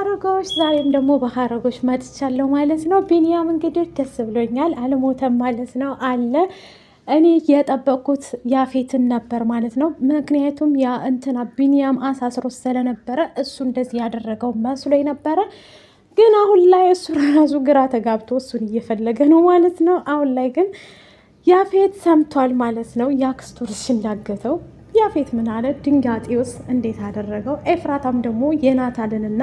ሀረጎች ዛሬም ደግሞ በሀረጎች መጥቻለሁ ማለት ነው። ቢኒያም እንግዲህ ደስ ብሎኛል፣ አልሞተም ማለት ነው አለ። እኔ የጠበቅኩት ያፌትን ነበር ማለት ነው። ምክንያቱም ያ እንትና ቢኒያም አሳስሮ ስለነበረ እሱ እንደዚህ ያደረገው መስሎ ነበረ። ግን አሁን ላይ እሱ ራሱ ግራ ተጋብቶ እሱን እየፈለገ ነው ማለት ነው። አሁን ላይ ግን ያፌት ሰምቷል ማለት ነው። ያክስቱ ልጅ እንዳገተው ያፌት ምን አለ? ድንጋጤውስ እንዴት አደረገው? ኤፍራታም ደግሞ የናታልንና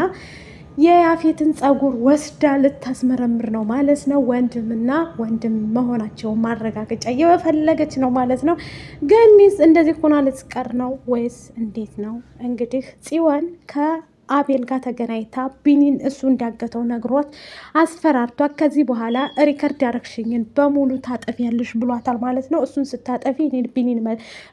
የያፌትን ጸጉር ወስዳ ልታስመረምር ነው ማለት ነው። ወንድምና ወንድም መሆናቸውን ማረጋገጫ እየፈለገች ነው ማለት ነው። ገኒስ እንደዚህ ሆና ልትቀር ነው ወይስ እንዴት ነው? እንግዲህ ጽዮን አቤል ጋር ተገናኝታ ቢኒን እሱ እንዳገተው ነግሯት አስፈራርቷት ከዚህ በኋላ ሪከርድ ያረግሽኝን በሙሉ ታጠፊያለሽ ብሏታል ማለት ነው። እሱን ስታጠፊ እኔ ቢኒን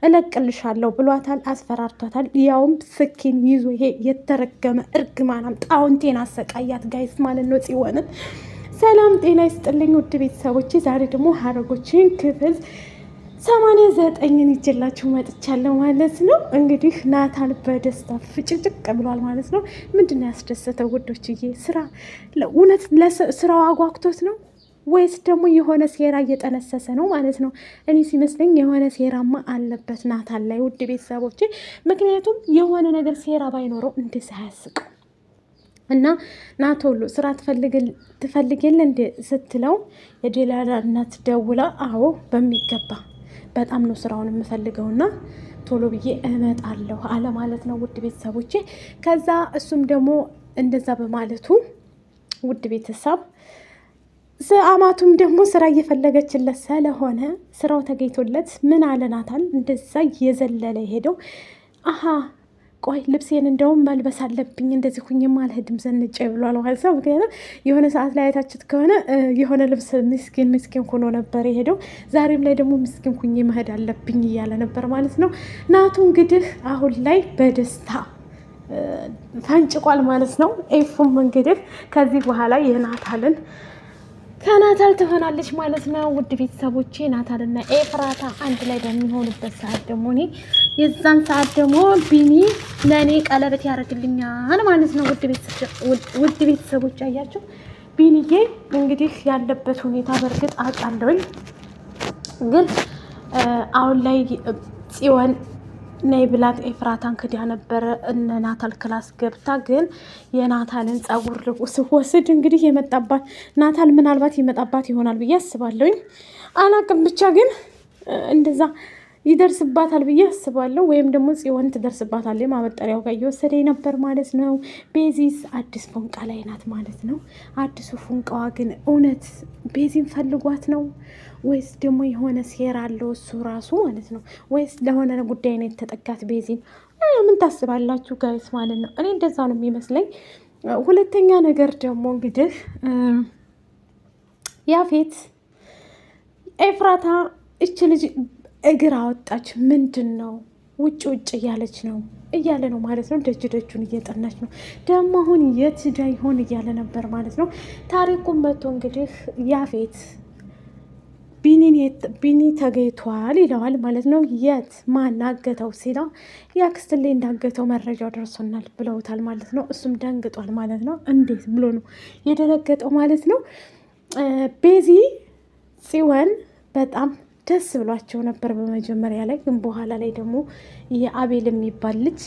እለቅልሻለሁ ብሏታል፣ አስፈራርቷታል። ያውም ስኪን ይዞ ይሄ የተረገመ እርግማናም ጣውንቴን አሰቃያት ጋይስ ማለት ነው ጽዮንን። ሰላም ጤና ይስጥልኝ ውድ ቤተሰቦች፣ ዛሬ ደግሞ ሀረጎችን ክፍል 89ን ይዤላችሁ መጥቻለሁ ማለት ነው። እንግዲህ ናታል በደስታ ፍጭጭቅ ብሏል ማለት ነው። ምንድን ነው ያስደሰተው ውዶችዬ? ስራ እውነት ስራው አጓግቶት ነው ወይስ ደግሞ የሆነ ሴራ እየጠነሰሰ ነው ማለት ነው? እኔ ሲመስለኝ የሆነ ሴራማ አለበት ናታል ላይ ውድ ቤተሰቦች። ምክንያቱም የሆነ ነገር ሴራ ባይኖረው እንደዚህ አያስቅም። እና ናቶሎ ስራ ትፈልግል እንደ ስትለው የዴላላ እናት ደውላ አዎ በሚገባ በጣም ነው ስራውን የምፈልገውና ቶሎ ብዬ እመጣለሁ አለ ማለት ነው ውድ ቤተሰቦቼ። ከዛ እሱም ደግሞ እንደዛ በማለቱ ውድ ቤተሰብ አማቱም ደግሞ ስራ እየፈለገችለት ስለሆነ ስራው ተገኝቶለት ምን አለ ናታል እንደዛ እየዘለለ ሄደው አሀ ቆይ ልብሴን እንደውም መልበስ አለብኝ እንደዚህ ሁኝም አልሄድም ዘንጬ ብሏል ማለት ነው። ምክንያቱም የሆነ ሰዓት ላይ አይታችሁት ከሆነ የሆነ ልብስ ምስኪን ሆኖ ነበር የሄደው። ዛሬም ላይ ደግሞ ምስኪን ሁኝ መሄድ አለብኝ እያለ ነበር ማለት ነው። ናቱ እንግዲህ አሁን ላይ በደስታ ፈንጭቋል ማለት ነው። ኤፉም እንግዲህ ከዚህ በኋላ የናታልን ከናታል ትሆናለች ማለት ነው ውድ ቤተሰቦቼ። ናታልና ኤፍራታ አንድ ላይ በሚሆኑበት ሰዓት ደግሞ እኔ የዛን ሰዓት ደግሞ ቢኒ ለእኔ ቀለበት ያደርግልኛል ማለት ነው ውድ ቤተሰቦች። አያቸው ቢኒዬ እንግዲህ ያለበት ሁኔታ በእርግጥ አውቃለሁኝ፣ ግን አሁን ላይ ጽዮን ነይ ብላት ኤፍራታን ክዳ ነበረ እነ ናታል ክላስ ገብታ፣ ግን የናታልን ጸጉር ስወስድ እንግዲህ የመጣባት ናታል ምናልባት ይመጣባት ይሆናል ብዬ አስባለሁኝ። አላቅም ብቻ ግን እንደዛ ይደርስባታል ብዬ አስባለሁ። ወይም ደግሞ ጽዮን ትደርስባታለች ማበጠሪያው ጋር እየወሰደ ነበር ማለት ነው። ቤዚስ አዲስ ፎንቃ ላይ ናት ማለት ነው። አዲሱ ፎንቃዋ ግን እውነት ቤዚን ፈልጓት ነው ወይስ ደግሞ የሆነ ሴራ አለው እሱ ራሱ ማለት ነው? ወይስ ለሆነ ጉዳይ ነው የተጠጋት ቤዚን? ምን ታስባላችሁ ጋይስ ማለት ነው? እኔ እንደዛ ነው የሚመስለኝ። ሁለተኛ ነገር ደግሞ እንግዲህ ያፌት ኤፍራታ እች ልጅ እግር አወጣች ምንድን ነው ውጭ እያለች ነው እያለ ነው ማለት ነው። ደጁን እየጠናች ነው ደግሞ አሁን የት ሄዳ ይሆን እያለ ነበር ማለት ነው። ታሪኩን መጥቶ እንግዲህ ያፌት ቢኒ ተገኝቷል ይለዋል ማለት ነው። የት ማን አገተው ሲለው ያክስት ላይ እንዳገተው መረጃው ደርሶናል ብለውታል ማለት ነው። እሱም ደንግጧል ማለት ነው። እንዴት ብሎ ነው የደነገጠው ማለት ነው። ቤዚ ጽዮን በጣም ደስ ብሏቸው ነበር በመጀመሪያ ላይ፣ ግን በኋላ ላይ ደግሞ የአቤል የሚባል ልጅ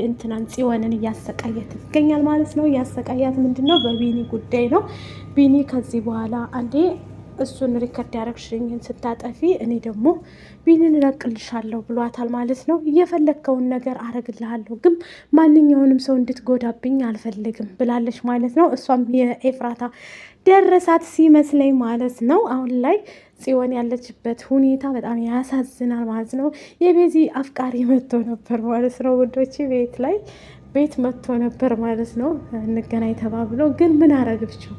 እንትናን ጽዮንን እያሰቃያት ይገኛል ማለት ነው። እያሰቃያት ምንድን ነው? በቢኒ ጉዳይ ነው። ቢኒ ከዚህ በኋላ አንዴ እሱን ሪከርድ ያደረግሽኝን ስታጠፊ እኔ ደግሞ ቢኒን እለቅልሻለሁ ብሏታል ማለት ነው። እየፈለግከውን ነገር አረግልሃለሁ፣ ግን ማንኛውንም ሰው እንድትጎዳብኝ አልፈልግም ብላለች ማለት ነው። እሷም የኤፍራታ ደረሳት ሲመስለኝ ማለት ነው። አሁን ላይ ጽዮን ያለችበት ሁኔታ በጣም ያሳዝናል ማለት ነው። የቤዚ አፍቃሪ መጥቶ ነበር ማለት ነው ውዶቼ፣ ቤት መጥቶ ነበር ማለት ነው። እንገናኝ ተባብሎ ግን ምን አረገችው?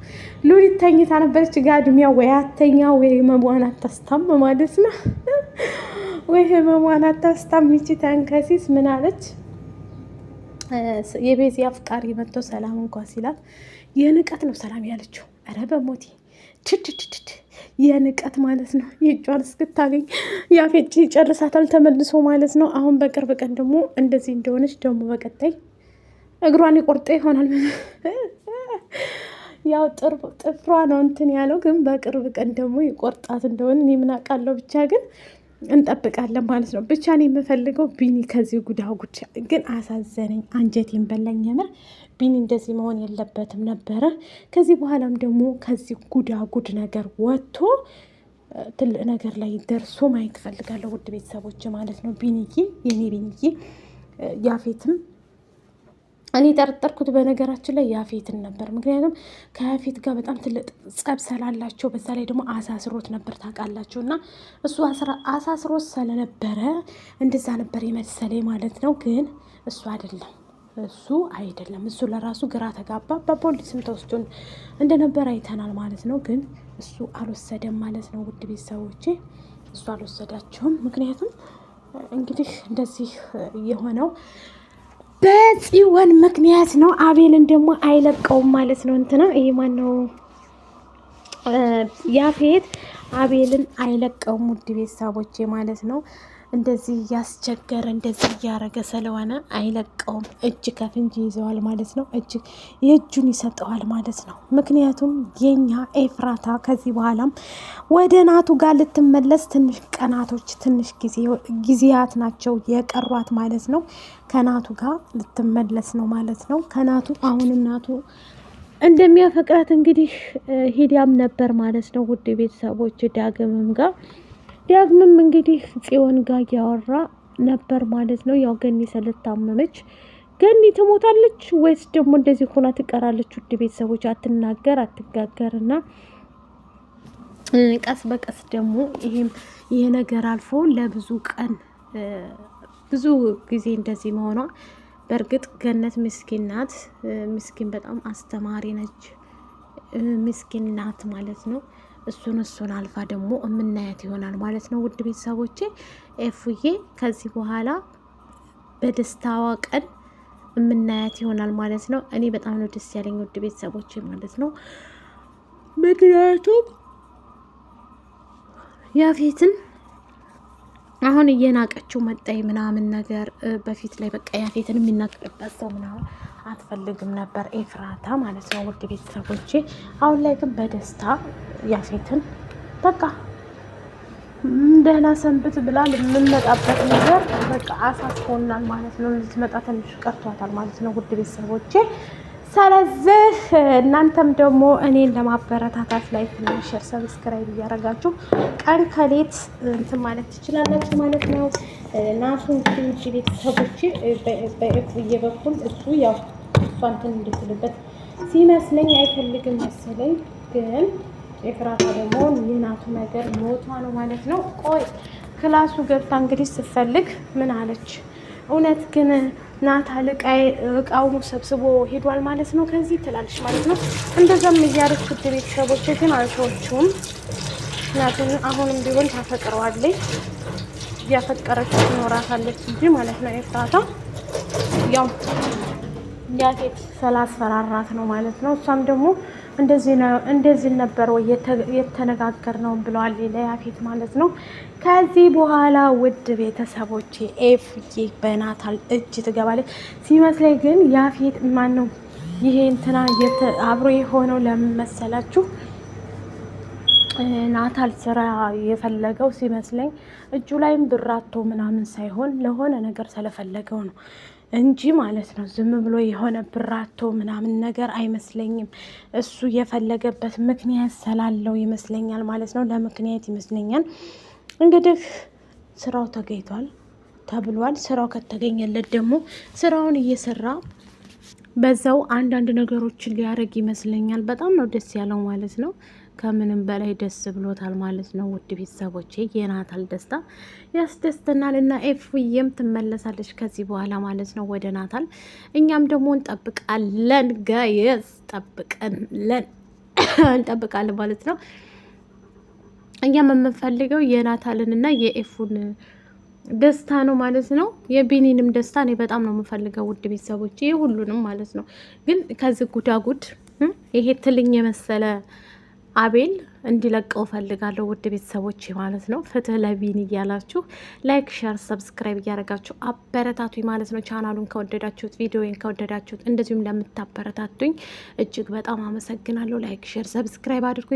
ሉሊት ተኝታ ነበረች ጋድሚያ፣ ወይ አተኛ ወይ ህመሟን አታስታም ማለት ነው። ወይ ህመሟን አታስታም። ይቺ ተንከሲስ ምን አለች? የቤዚ አፍቃሪ መጥቶ ሰላም እንኳ ሲላት የንቀት ነው ሰላም ያለችው። ኧረ በሞቴ ችችችች የንቀት ማለት ነው። የእጇን እስክታገኝ ያፌጭ ይጨርሳታል ተመልሶ ማለት ነው። አሁን በቅርብ ቀን ደግሞ እንደዚህ እንደሆነች ደግሞ በቀጣይ እግሯን ይቆርጦ ይሆናል። ያው ጥፍሯ ነው እንትን ያለው፣ ግን በቅርብ ቀን ደግሞ ይቆርጣት እንደሆነ እኔ ምን አውቃለሁ። ብቻ ግን እንጠብቃለን ማለት ነው። ብቻ እኔ የምፈልገው ቢኒ ከዚህ ጉዳጉድ ግን አሳዘነኝ፣ አንጀቴን በላኝ። የምር ቢኒ እንደዚህ መሆን የለበትም ነበረ። ከዚህ በኋላም ደግሞ ከዚህ ጉዳጉድ ነገር ወጥቶ ትልቅ ነገር ላይ ደርሶ ማየት እፈልጋለሁ። ውድ ቤተሰቦች ማለት ነው። ቢኒዬ፣ የኔ ቢኒዬ፣ ያፌትም እኔ ጠረጠርኩት በነገራችን ላይ ያፌትን ነበር። ምክንያቱም ከያፌት ጋር በጣም ትልቅ ጸብ ስላላቸው፣ በዛ ላይ ደግሞ አሳስሮት ነበር ታውቃላችሁ። እና እሱ አሳስሮት ስለነበረ እንደዛ ነበር የመሰለኝ ማለት ነው። ግን እሱ አይደለም። እሱ ለራሱ ግራ ተጋባ። በፖሊስም ተወስዶ እንደነበር አይተናል ማለት ነው። ግን እሱ አልወሰደም ማለት ነው። ውድ ቤተሰቦቼ እሱ አልወሰዳቸውም። ምክንያቱም እንግዲህ እንደዚህ የሆነው በጽዮን ምክንያት ነው። አቤልን ደግሞ አይለቀውም ማለት ነው። እንትና ይሄ ማን ነው? ያፌት አቤልን አይለቀውም ውድ ቤተሰቦቼ ማለት ነው። እንደዚህ እያስቸገረ እንደዚህ እያረገ ስለሆነ አይለቀውም። እጅ ከፍንጅ ይዘዋል ማለት ነው። የእጁን ይሰጠዋል ማለት ነው። ምክንያቱም የኛ ኤፍራታ ከዚህ በኋላም ወደ ናቱ ጋር ልትመለስ ትንሽ ቀናቶች፣ ትንሽ ጊዜያት ናቸው የቀሯት ማለት ነው። ከናቱ ጋር ልትመለስ ነው ማለት ነው። ከናቱ አሁንም ናቱ እንደሚያፈቅራት እንግዲህ ሂዳም ነበር ማለት ነው። ውድ ቤተሰቦች ዳግምም እንግዲህ ጽዮን ጋር እያወራ ነበር ማለት ነው። ያው ገኒ ስለታመመች ገኒ ትሞታለች ወይስ ደግሞ እንደዚህ ሆና ትቀራለች? ውድ ቤተሰቦች አትጋገርና ቀስ በቀስ ደግሞ ይሄ ነገር አልፎ ለብዙ ቀን ብዙ ጊዜ እንደዚህ መሆኗ፣ በእርግጥ ገነት ምስኪን ናት። ምስኪን በጣም አስተማሪ ነች። ምስኪን ናት ማለት ነው። እሱን አልፋ ደግሞ የምናያት ይሆናል ማለት ነው። ውድ ቤተሰቦቼ ኤፉዬ ከዚህ በኋላ በደስታዋ ቀን የምናያት ይሆናል ማለት ነው። እኔ በጣም ነው ደስ ያለኝ ውድ ቤተሰቦቼ ማለት ነው። ምክንያቱም ያፌትን አሁን እየናቀችው መጣይ ምናምን ነገር በፊት ላይ በቃ ያፌትን የሚናቅበት ሰው ምናምን አትፈልግም ነበር ኤፍራታ ማለት ነው። ውድ ቤተሰቦቼ አሁን ላይ ግን በደስታ ያፌትን በቃ ደህና ሰንብት ብላል። የምንመጣበት ነገር በቃ አሳስቦናል ማለት ነው። ልትመጣ ትንሽ ቀርቷታል ማለት ነው። ውድ ቤተሰቦቼ ስለዚህ እናንተም ደግሞ እኔን ለማበረታታት ላይ ሼር፣ ሰብስክራይብ እያደረጋችሁ ቀን ከሌት እንትን ማለት ትችላላችሁ ማለት ነው። ናቱ ውድ ቤተሰቦቼ በኤፍዬ በኩል እሱ ያው እሷ እንትን እንድትልበት ሲመስለኝ አይፈልግም መሰለኝ። ግን ኤፍራታ ደግሞ የናቱ ነገር ሞቷ ነው ማለት ነው። ቆይ ክላሱ ገብታ እንግዲህ ስትፈልግ ምን አለች? እውነት ግን ናታል እቃውን ሰብስቦ ሄዷል ማለት ነው ከዚህ ትላለች ማለት ነው። እንደዛም እያለች ውድ ቤተሰቦች ግን አልተወችውም። ናቱን አሁንም ቢሆን ታፈቅረዋለች፣ እያፈቀረች ትኖራታለች እንጂ ማለት ነው። ኤፍራታ ያው ያፌት ስላስፈራራት ነው ማለት ነው። እሷም ደግሞ እንደዚህ ነበር ወይ የተነጋገር ነው ብለዋል ለያፌት ማለት ነው። ከዚህ በኋላ ውድ ቤተሰቦቼ ኤፍዬ በናታል እጅ ትገባለች ሲመስለኝ። ግን ያፌት ማን ነው ይሄ እንትና አብሮ የሆነው ለምን መሰላችሁ? ናታል ስራ የፈለገው ሲመስለኝ እጁ ላይም ብራቶ ምናምን ሳይሆን ለሆነ ነገር ስለፈለገው ነው እንጂ ማለት ነው። ዝም ብሎ የሆነ ብራቶ ምናምን ነገር አይመስለኝም። እሱ የፈለገበት ምክንያት ስላለው ይመስለኛል ማለት ነው። ለምክንያት ይመስለኛል እንግዲህ ስራው ተገኝቷል ተብሏል። ስራው ከተገኘለት ደግሞ ስራውን እየሰራ በዛው አንዳንድ ነገሮችን ሊያደርግ ይመስለኛል። በጣም ነው ደስ ያለው ማለት ነው። ከምንም በላይ ደስ ብሎታል ማለት ነው። ውድ ቤተሰቦቼ የናታል ደስታ ያስደስተናል እና ኤፍዬም ትመለሳለች ከዚህ በኋላ ማለት ነው ወደ ናታል። እኛም ደግሞ እንጠብቃለን ጋይስ፣ እንጠብቃለን ማለት ነው። እኛም የምንፈልገው የናታልን እና የኤፉን ደስታ ነው ማለት ነው። የቢኒንም ደስታ እኔ በጣም ነው የምፈልገው ውድ ቤተሰቦቼ፣ ሁሉንም ማለት ነው። ግን ከዚህ ጉዳጉድ ይሄ ትልኝ የመሰለ አቤል እንዲለቀው ፈልጋለሁ። ውድ ቤተሰቦች ማለት ነው። ፍትህ ለቢኒ እያላችሁ ላይክ፣ ሸር፣ ሰብስክራይብ እያደረጋችሁ አበረታቱኝ ማለት ነው። ቻናሉን ከወደዳችሁት፣ ቪዲዮን ከወደዳችሁት፣ እንደዚሁም ለምታበረታቱኝ እጅግ በጣም አመሰግናለሁ። ላይክ፣ ሸር፣ ሰብስክራይብ አድርጉ።